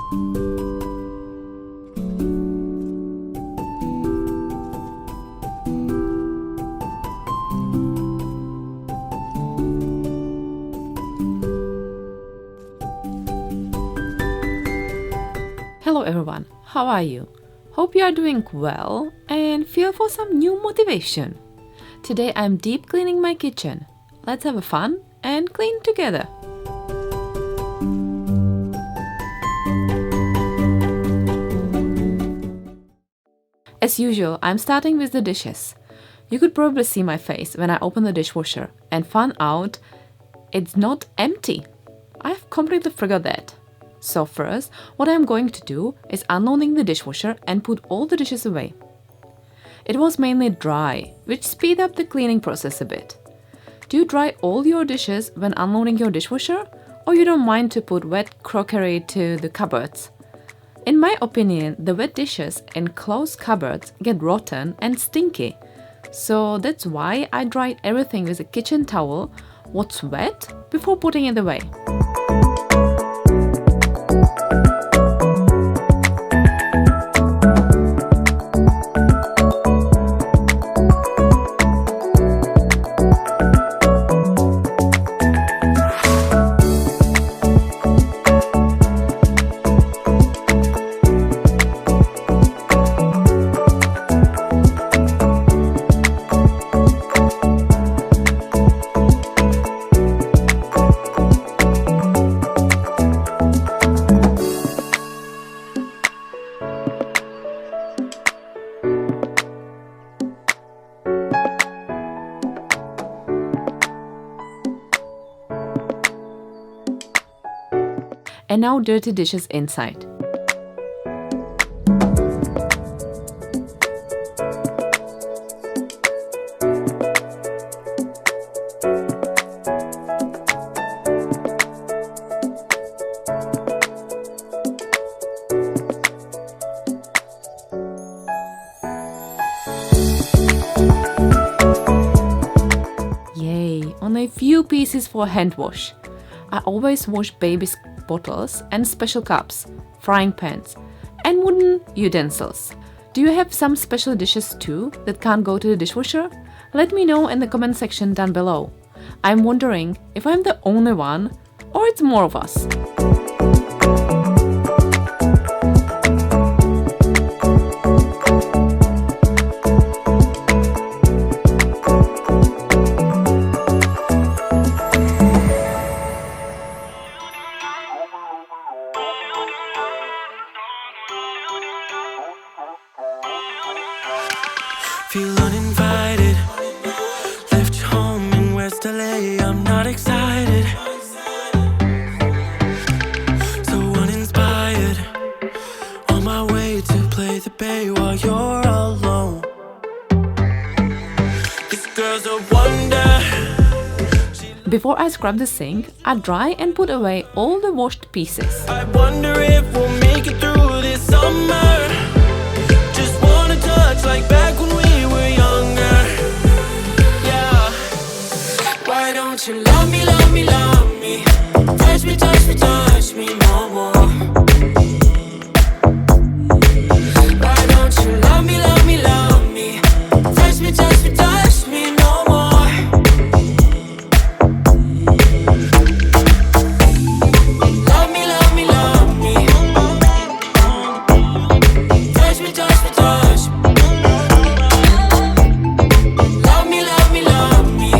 Hello everyone, how are you? Hope you are doing well and feel for some new motivation. Today I'm deep cleaning my kitchen. Let's have a fun and clean together. As usual, I'm starting with the dishes. You could probably see my face when I open the dishwasher and found out it's not empty. I've completely forgot that. So first, what I'm going to do is unloading the dishwasher and put all the dishes away. It was mainly dry, which speed up the cleaning process a bit. Do you dry all your dishes when unloading your dishwasher, or you don't mind to put wet crockery to the cupboards? In my opinion, the wet dishes in closed cupboards get rotten and stinky. So that's why I dried everything with a kitchen towel, what's wet, before putting it away. And now dirty dishes inside. Yay, only a few pieces for hand wash. I always wash babies' bottles and special cups, frying pans, and wooden utensils. Do you have some special dishes too that can't go to the dishwasher? Let me know in the comment section down below. I'm wondering if I'm the only one or it's more of us. Feel uninvited. Left home in West LA. I'm not excited. So uninspired. On my way to play the bay while you're alone. This girl's a wonder. Before I scrub the sink, I dry and put away all the washed pieces. I wonder if we'll make it through this summer. Just wanna touch like back when we were younger. Yeah. Why don't you love me, love me, love me? Touch me, touch me, touch me no more. Why don't you love me, love me, love me? Touch me, touch me, touch me no more. Love me, love me, love me. Touch me, touch me, touch me. Love me, love me, love me.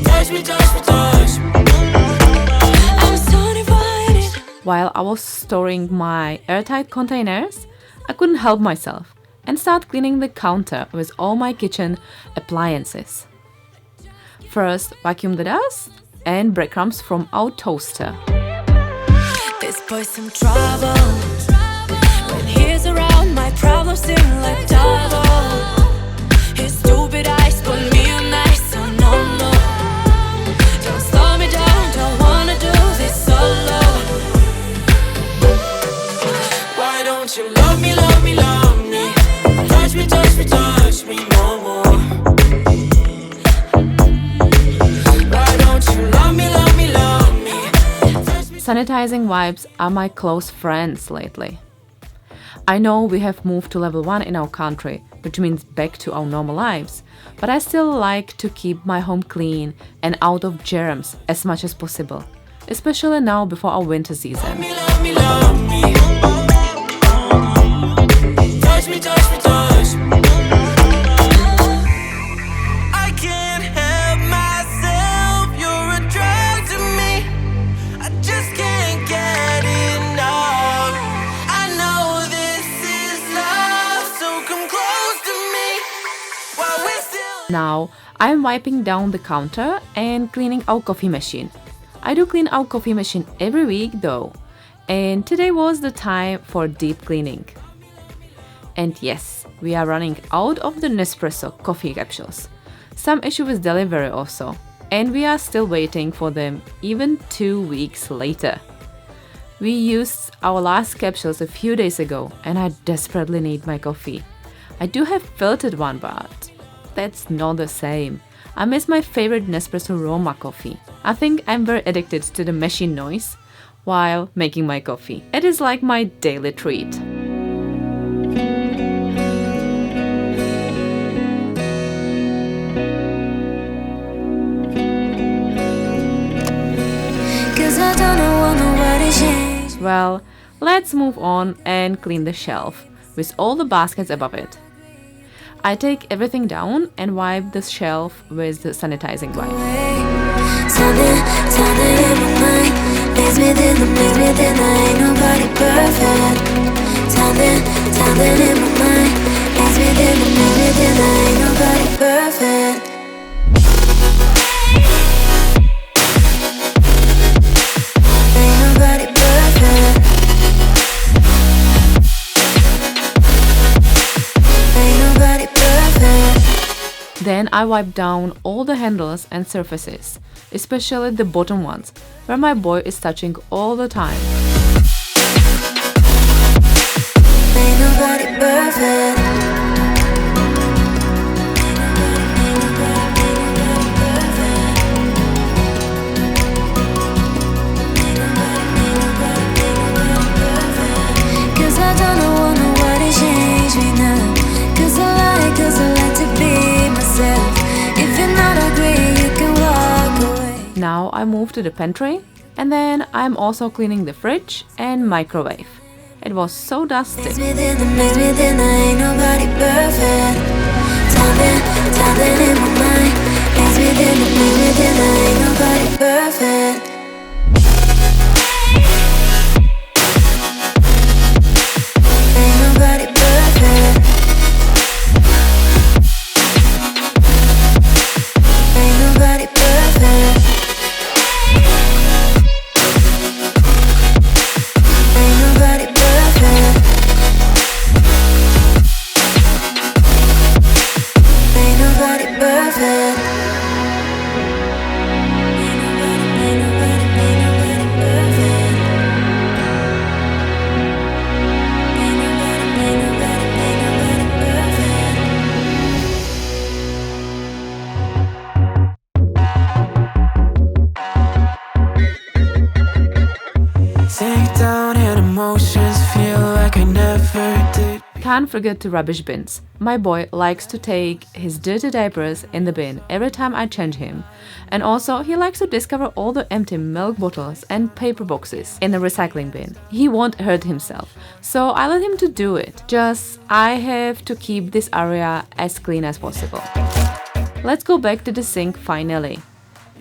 Touch me, touch me, touch me. I'm so divided. While I was storing my airtight containers, I couldn't help myself and start cleaning the counter with all my kitchen appliances. First, vacuum the dust and breadcrumbs from our toaster. This boy's some trouble. When he's around, my problems seem like double. His stupid eyes put me on ice, so no, no. Don't slow me down, don't wanna do this solo. Why don't you love me, love me, love me? Touch me, touch me, touch me no more. Why don't you love me, love me, love me? sanitizing wipes are my close friends lately. I know we have moved to level 1 in our country, which means back to our normal lives, but I still like to keep my home clean and out of germs as much as possible, especially now before our winter season. Love me, love me. Touch me, touch me, touch me. I can't help myself, you're a drug to me. I just can't get enough. I know this is love, so come close to me while we're still. Now, I'm wiping down the counter and cleaning our coffee machine. I do clean our coffee machine every week though, and today was the time for deep cleaning. And yes, we are running out of the Nespresso coffee capsules. Some issue with delivery also, and we are still waiting for them even 2 weeks later. We used our last capsules a few days ago and I desperately need my coffee. I do have filtered one, but that's not the same. I miss my favorite Nespresso Roma coffee. I think I'm very addicted to the machine noise while making my coffee. It is like my daily treat. Well, let's move on and clean the shelf with all the baskets above it. I take everything down and wipe the shelf with the sanitizing wipe. Then I wipe down all the handles and surfaces, especially the bottom ones, where my boy is touching all the time. Ain't nobody perfect. Cause I don't want nobody change me now. Cause I like to be myself. If you're not agree, you can walk away. Now I move to the pantry, and then I'm also cleaning the fridge and microwave. It was so dusty. Makes me think ain't nobody perfect. Something in my mind makes me think ain't nobody perfect. Ain't nobody perfect. Ain't nobody perfect. Ain't nobody perfect. Ain't nobody perfect. Ain't nobody perfect. Ain't nobody perfect. Take down and emotions feel like I never did. Can't forget the rubbish bins. My boy likes to take his dirty diapers in the bin every time I change him. And also he likes to discover all the empty milk bottles and paper boxes in the recycling bin. He won't hurt himself, so I let him to do it. Just I have to keep this area as clean as possible. Let's go back to the sink finally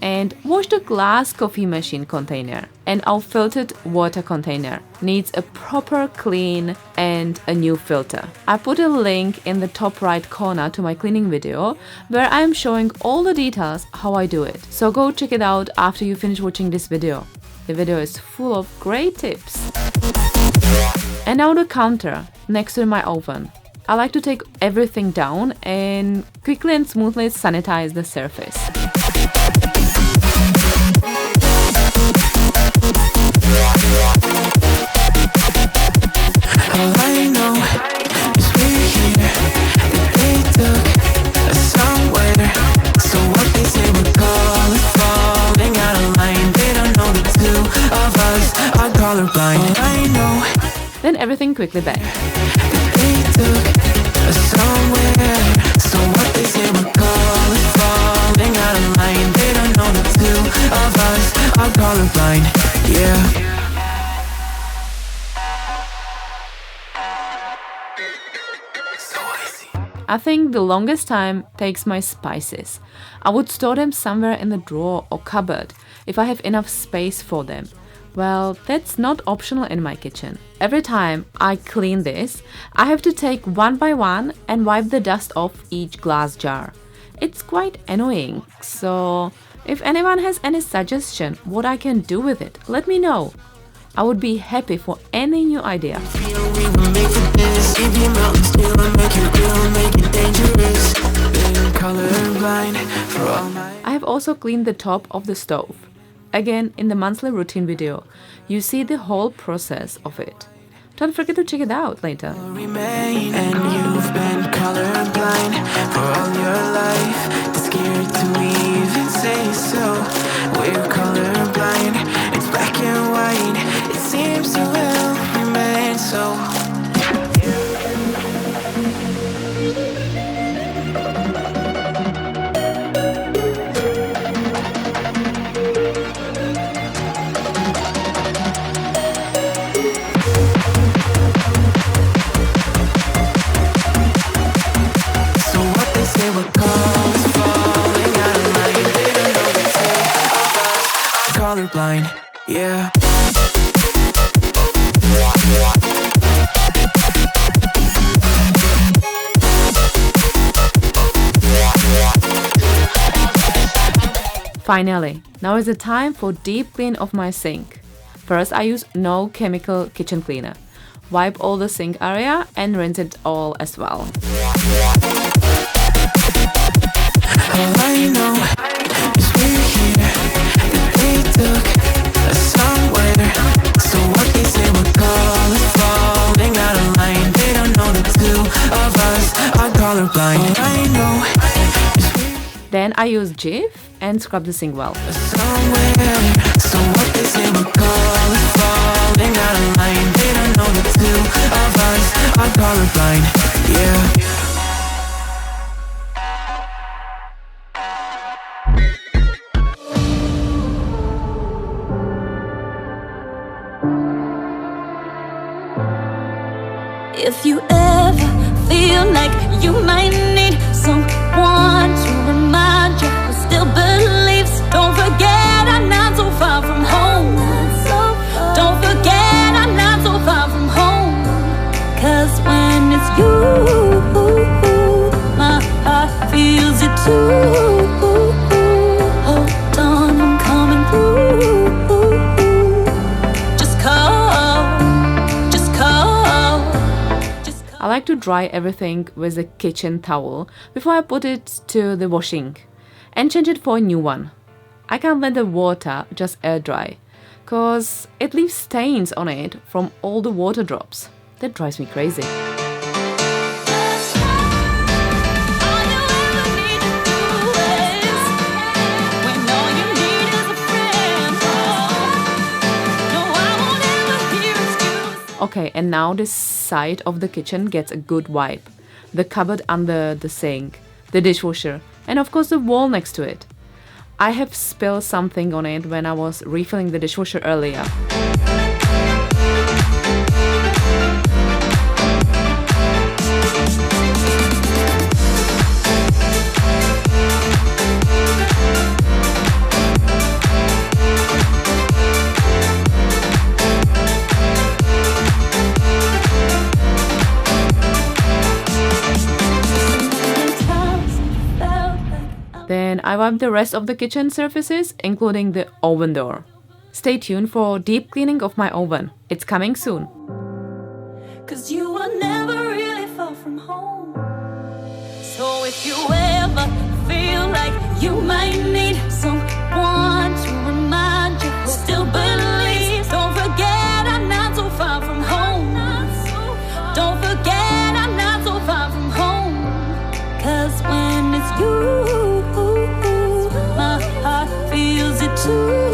and wash the glass coffee machine container, and our filtered water container needs a proper clean and a new filter. I put a link in the top right corner to my cleaning video where I am showing all the details how I do it. So go check it out after you finish watching this video. The video is full of great tips. And now the counter next to my oven. I like to take everything down and quickly and smoothly sanitize the surface. All I know is we're here, that they took us somewhere. So what they say we're call it falling out of line. They don't know the two of us colorblind. I know Then everything quickly back. they took us somewhere. So what they say we're calling, falling out of line. They don't know the two of us are colorblind. Yeah. I think the longest time takes my spices. I would store them somewhere in the drawer or cupboard if I have enough space for them. Well, that's not optional in my kitchen. Every time I clean this, I have to take one by one and wipe the dust off each glass jar. It's quite annoying, so if anyone has any suggestion what I can do with it, let me know. I would be happy for any new idea. We were made for this. Keep your mountains still and make it real, make it dangerous. Been colorblind for all my. I have also cleaned the top of the stove. Again, in the monthly routine video, you see the whole process of it. Don't forget to check it out later. Remain, and you've been colorblind for all your life. Too scared to even say so. We're colorblind. It's black and white. It seems to will remain so. So what they say we're calls falling out of line. They don't know the two of us are colorblind. Yeah. Finally, now is the time for deep clean of my sink. First, I use no chemical kitchen cleaner. Wipe all the sink area and rinse it all as well. All I know is we're here. That they took us somewhere. So what they say we're calling, falling out of line. They don't know the two of us are colorblind. All I know is we're Then I use Jif and scrub the sink well. somewhere. So what they say we're calling, falling out of line. They don't know the two of us are colorblind. Yeah. If you ever feel like you might need someone to remind you who still believes, don't forget I'm not so far from home. Don't forget I'm not so far from home. 'Cause when it's you, my heart feels it too. Hold on, I'm coming through. Just call, just call. I like to dry everything with a kitchen towel before I put it to the washing and change it for a new one. I can't let the water just air dry, cause it leaves stains on it from all the water drops. That drives me crazy. Okay, and now this side of the kitchen gets a good wipe. The cupboard under the sink, the dishwasher, and of course the wall next to it. I have spilled something on it when I was refilling the dishwasher earlier. Then I wipe the rest of the kitchen surfaces, including the oven door. Stay tuned for deep cleaning of my oven. It's coming soon. 'Cause you are never really far from home. So if you ever feel like you might need someone to remind you who still believes, don't forget I'm not so far from home. Don't forget I'm not so far from home. 'Cause when it's you, my heart feels it too.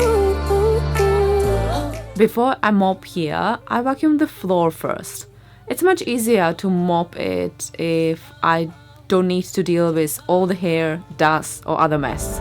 Before I mop here, I vacuum the floor first. It's much easier to mop it if I don't need to deal with all the hair, dust or other mess.